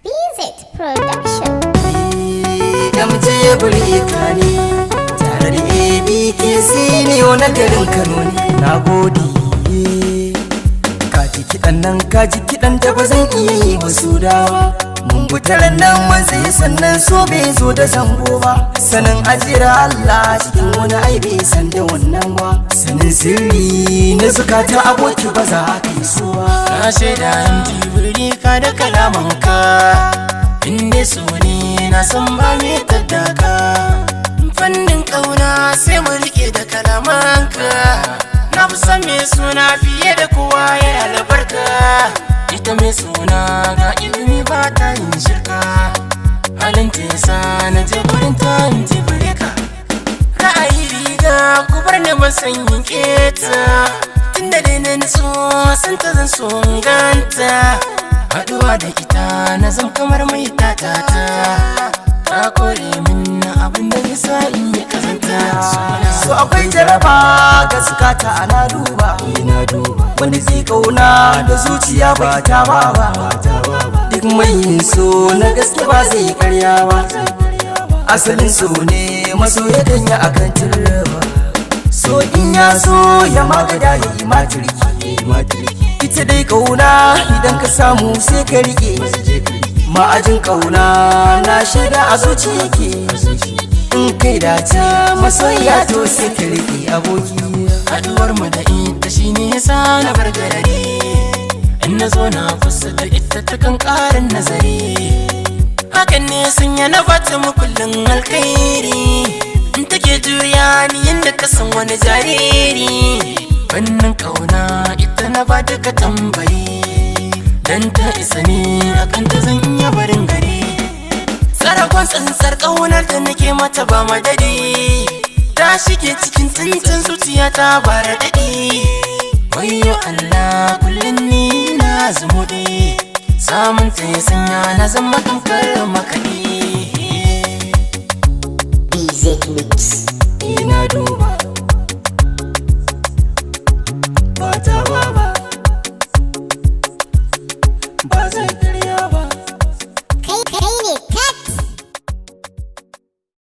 BZ Production. MJ Burikani tare da ABKC ne na garin Kano ne. Na gode. Kaji kiɗan nan kaji kiɗan da ba zan iya yi ba su dawa. Mun butaran nan matsayi sannan so bai zo da zambo ba. Sanin ajira Allah cikin wani aibe san da wannan ba. Sanin sirri na zukata aboki ba za ka yi suwa. Na shaida MJ Burika da kalamanka, inda so ne na san ba me taddaka. Fannin kauna sai mu rike da kalamanka. Na fi san me suna fiye da kowa ya albarka. Ita mai suna ga ilimi ba ta yin shirka. Halin ta yasa na je gurin ta MJ Burika. Ra'ayi riga ku bar ni masanyin keta. Tunda dai na nutso san ta zan so ganta. Haɗuwa da ita na zan kamar mai tatata. Ta kore min abin da bisa in yi kazanta. So akwai jaraba ga zukata ana duba. Wanda zai kauna da zuciya ba ta ba. Duk mai yin so na gaske ba zai karya ba. Asalin so ne maso ya danya akan turba. So in ya so ya magada ya yi matirki. Ita dai kauna idan ka samu sai ka rike. Ma'ajin kauna na shaida a zuci yake. In kai dace masoyiya to sai ka rike aboki. Haɗuwar mu da ita shine yasa na bar garari. In na zo na kusa da ita ta kan ƙarin nazari. Hakan ne sun yana bata mu kullum alkhairi. In take juya ni yanda ka san wani jariri. Wannan kauna ita na ba duka tambari. Dan ta isa ne akan ta zan iya barin gari. Sarakon tsantsar kaunar da nake mata ba madadi. Ta shige cikin tuntun zuciya ta bara daɗi. Wayyo Allah kullum ni na zumuɗi. Samun ta ya sanya na zama tamkar makaɗi.